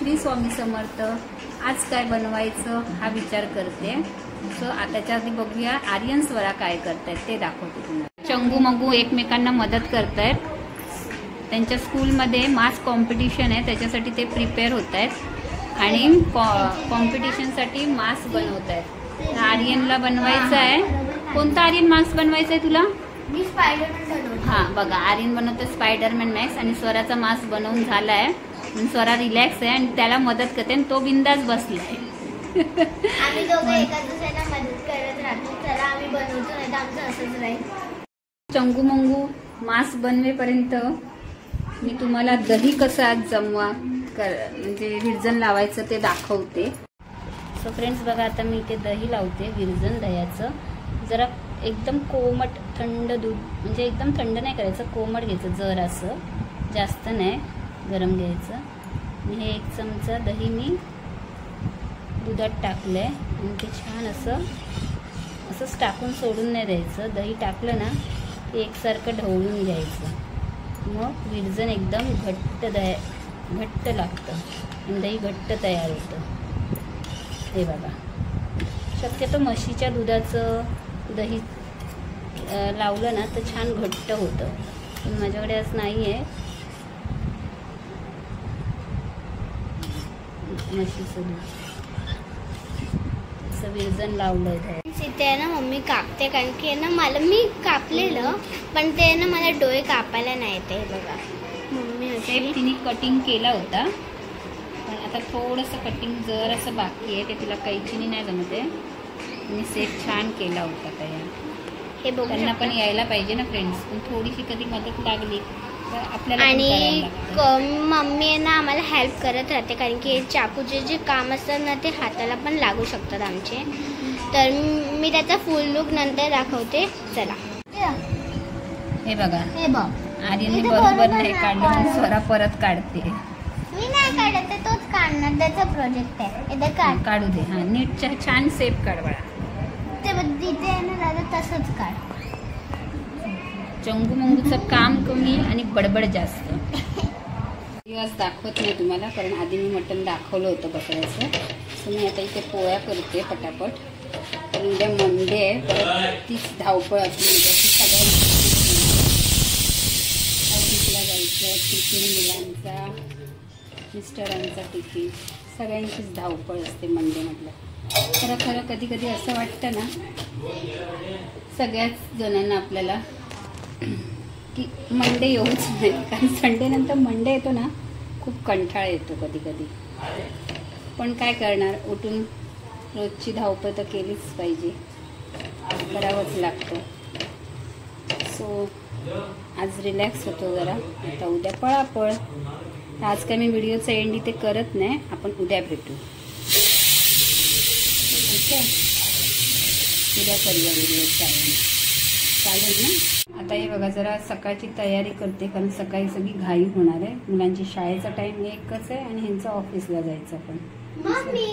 श्री स्वामी समर्थ. आज काय बनवायचं हा विचार करते. सो त्याच्या आधी बघूया आर्यन स्वरा काय करतायत ते दाखवते तुम्हाला. चंगू मंगू एकमेकांना मदत करतायत. त्यांच्या स्कूलमध्ये मास कॉम्पिटिशन आहे, त्याच्यासाठी ते प्रिपेअर होत आहेत आणि कॉम्पिटिशनसाठी मास्क बनवत आहेत. आर्यनला बनवायचं आहे. कोणता आर्यन मास्क बनवायचा आहे तुला? मी स्पायडरमॅन बनवतो. हां बघा, आर्यन बनवतो स्पायडरमॅन मॅक्स आणि स्वराचा मास्क बनवून झाला आहे. स्वरा रिलॅक्स आहे आणि त्याला मदत करते आणि तो बिंदास बसलाय. आम्ही दोघं एका दुसऱ्याला मदत करत राहतो. चला आम्ही बनवतो, नाही तर आमचं असंच राहील. चंगू मंगू मास्क बनवेपर्यंत मी तुम्हाला दही कसा जमवा म्हणजे विरजण लावायचं ते दाखवते. सो फ्रेंड्स बघा, आता मी इथे दही लावते विरजण दह्याचं. जरा एकदम कोमट थंड दूध, म्हणजे एकदम थंड नाही करायचं, कोमट घ्यायचं, जर असं जास्त नाही गरम घ्यायचं. आणि हे 1 चमचा दही मी दुधात टाकलं आहे आणि ते छान असंच टाकून सोडून नाही द्यायचं. दही टाकलं ना ते एकसारखं ढवळून घ्यायचं. मग विरजण एकदम घट्ट लागतं आणि दही घट्ट तयार होतं. हे बघा, शक्यतो म्हशीच्या दुधाचं दही लावलं ना तर छान घट्ट होतं, पण माझ्याकडे आज नाही आहे म्हशीचं दूध. असं विरजण लावलं आहे. तिथे आहे ना मम्मी कापते, कारण की आहे ना मी कापलेलं, पण ते ना मला डोळे कापायला नाही येते. बघा मम्मी शेप तिने कटिंग केला होता, पण आता थोडंसं कटिंग जर असं बाकी आहे, ते तिला कैचीने नाही जमते. आणि सेप छान केला होता तयार. हे बघू, त्यांना पण यायला पाहिजे ना फ्रेंड्स, पण थोडीशी कधी मदत लागली तर आपल्याला. आणि मम्मी आहे ना आम्हाला हेल्प करत राहते, कारण की चाकूचे जे काम असतात ना ते हाताला पण लागू शकतात आमचे. तर मी त्याचा फुल लुक नंतर दाखवते. चला. हे बघा, हे बघ, आर्यनने बरोबर नाही काढलं, स्वरा परत काढते. मी नाही काढत, तोच काढणार, त्याचा प्रोजेक्ट आहे. काढू दे. हा, नीट छान सेप काढ बाळा. ते तिथे आहे ना दादा, तसंच काढ. चंगू मंगूचं काम कमी आणि बडबड जास्त. दिवस दाखवत नाही तुम्हाला, कारण आधी मी मटण दाखवलं होतं बकऱ्याचं. सो मी आता इथे पोळ्या करते पटापट. तर उद्या मंडे आहे, परत तीच धावपळ असली म्हणजे सगळ्यांची ऑफिसला जायचं, टिफिन मुलांचा, मिस्टरांचा टिफिन, सगळ्यांचीच धावपळ असते मंडे म्हटलं. खरं कधी कधी असं वाटतं ना सगळ्याच जणांना आपल्याला की मंडे येऊच नाही, कारण संडे नंतर मंडे येतो ना खूप कंटाळा येतो कधी कधी. पण काय करणार, उठून रोजची धावपळ तर केलीच पाहिजे, करावंच लागतं. सो आज रिलॅक्स होतो जरा. आता उद्या पळापळ. आज काय मी व्हिडिओचा एंड इथे करत नाही, आपण उद्या भेटू. ओके, उद्या करूया व्हिडिओचा एंड, चालेल ना? आता हे बघा, जरा सकाळची तयारी करते, कारण सकाळी सगळी घाई होणार आहे. मुलांची शाळेचा टाइम एकच आहे आणि ह्यांचं ऑफिसला जायचं. पण मम्मी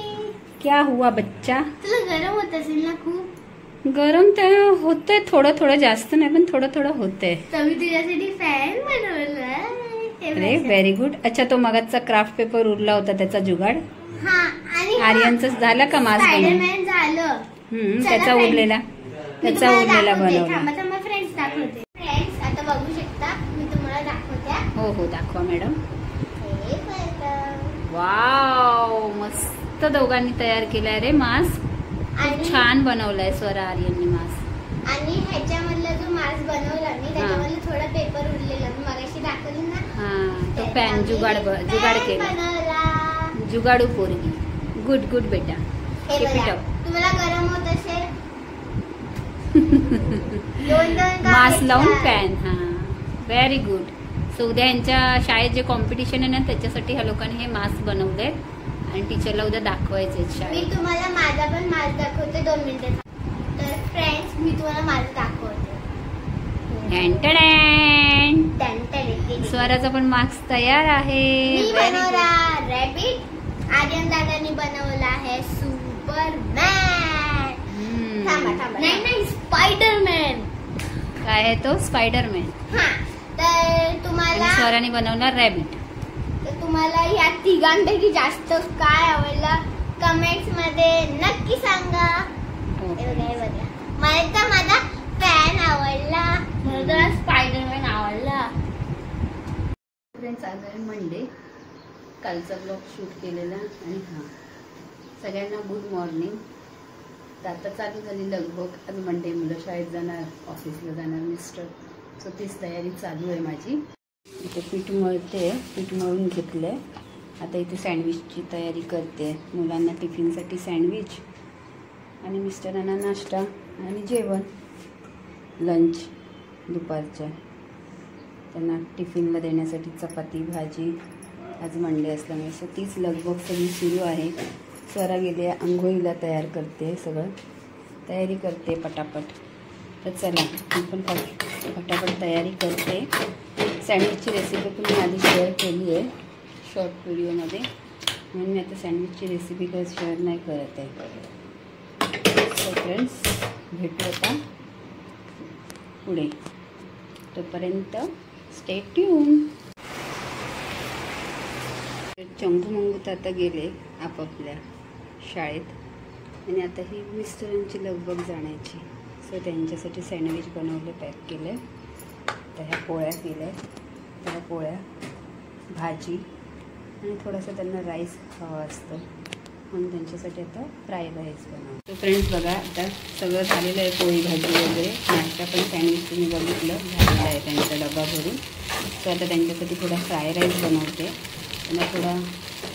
क्या हुआ बच्चा? तुला गरम होत असेल ना खूप? गरम तर होतंय, थोडं जास्त नाही, पण थोडं होतंय. तर मी तुझ्यासाठी फॅन बनवला. अरे व्हेरी गुड. अच्छा, तो मगाचा क्राफ्ट पेपर उरला होता त्याचा जुगाड. हा, आणि आर्यनचं झालं का मास्क बनवून? झालं. त्याचा उरलेला बनवला. फ्रेंड्स दाखवते. फ्रेंड्स आता बघू शकता, मी तुम्हाला दाखवते. हो दाखवा मॅडम. वाव, मस्त दोघांनी तयार केलाय रे मास्क. छान बनवलाय स्वरा आर्यननी मास्क. आणि ह्याच्यामधला जो मास्क बनवला मी, त्याच्यामधलं थोडा पेपर उरलेला, मी मगाशी दाखवली ना. हा, तो पॅन जुगाड केला. जुगाडू पोरगी. गुड बेटा. तुम्हाला गरम होत असेल मास्क लावून पॅन. हा, व्हेरी गुड. सो उद्या यांच्या शाळेत जे कॉम्पिटिशन आहे ना त्याच्यासाठी ह्या लोकांनी हे मास्क बनवले आणि टीचरला उद्या दाखवायचे शाळेत. मी तुम्हाला माझा पण मास्क दाखवते 2 मिनिटं. तर फ्रेंड्स, मी तुम्हाला माझं दाखवते. स्वराचा पण मास्क तयार आहे. मी बनवला रॅबिट, आर्यन दादांनी बनवला आहे सुपरमॅन. नाही, स्पायडरमॅन. काय आहे तो? स्पायडरमॅन. हा, तर तुम्हाला स्वराने बनवला रॅबिट. तर तुम्हाला या तिघांपैकी जास्त काय आवडलं कमेंट्स मध्ये नक्की सांगा. बघा मला तर माझा फॅन आवडला, मला स्पायडरमॅन आवडला. फ्रेंड्स आज आहे मंडे, कालचा ब्लॉग शूट केलेला. आणि हां, सगळ्यांना गुड मॉर्निंग. तर आता चालू झाली लगबग. आज मंडे, मुलं शाळेत जाणार, ऑफिसला जाणार मिस्टर, सो तीच तयारी चालू आहे माझी. इथे पीठ मळते, पीठ मळून घेतलं आहे. आता इथे सँडविचची तयारी करते. मुलांना टिफिनसाठी सँडविच आणि मिस्टरांना नाश्ता आणि जेवण लंच दुपारच्या. त्यांना टिफिनला देण्यासाठी चपाती भाजी. आज मंडे असल्यामुळे सो तीच लगबग सगळी सुरू आहे. स्वरा गेले आंघोळीला, तयार करते, सगळं तयारी करते पटापट. तर चला मी पण पटापट तयारी करते. सँडविचची रेसिपी पण मी आधी शेअर केली आहे शॉर्ट व्हिडिओमध्ये, म्हणून मी आता सँडविचची रेसिपी काही शेअर नाही करत आहे. सो फ्रेंड्स भेटू आता पुढे, तोपर्यंत स्टे ट्यून. चंगू मंगू तर आता गेले आपापल्या शाळेत आणि आता ही मिस्टरांची लगबग जाण्याची. सो त्यांच्यासाठी सँडविच बनवलं, पॅक केलं. तर ह्या पोळ्या केल्या, त्या पोळ्या भाजी आणि थोडंसं त्यांना राईस हवं असतं म्हणून त्यांच्यासाठी आता फ्राय राईस बनवतो. तो फ्रेंड्स बघा आता सगळं झालेलं आहे, पोळी भाजी वगैरे. नाश्ता पण सँडविच तुम्ही बघितलं झालेलं आहे त्यांचा डबा भरून. सो आता त्यांच्यासाठी थोडा फ्राय राईस बनवते. त्यांना थोडा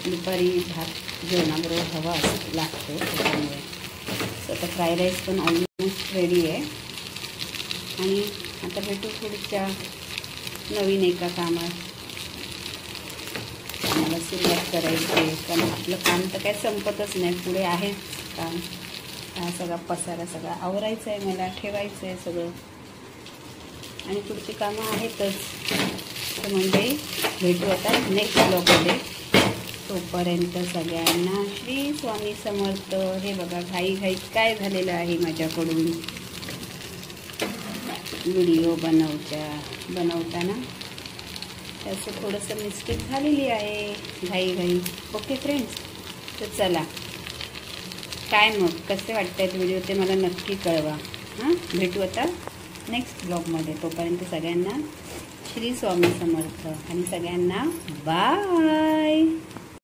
दुपारी भात जेवणाबरोबर हवा लागतो त्याच्यामुळे. सो आता फ्राय राईस पण ऑलमोस्ट रेडी आहे. आणि आता भेटू पुढच्या नवीन एका कामात. आम्हाला सुरुवात करायची आहे, कारण आपलं काम तर काय संपतच नाही, पुढे आहेच काम. हा सगळा पसारा सगळा आवरायचं आहे, मला ठेवायचं आहे सगळं, आणि पुढची कामं आहेतच. तर म्हणजे भेटू आता नेक्स्ट ब्लॉगमध्ये. तोपर्यंत सगळ्यांना श्री स्वामी समर्थ. हे बघा घाई काय झालेलं आहे माझ्याकडून व्हिडिओ बनवताना त्याचं थोडंसं मिस्टेक झालेली आहे, घाई. ओके फ्रेंड्स, तर चला काय मग कसे वाटतात व्हिडिओ ते मला नक्की कळवा. हां, भेटू आता नेक्स्ट ब्लॉगमध्ये. तोपर्यंत सगळ्यांना श्री स्वामी समर्थ आणि सगळ्यांना बाय.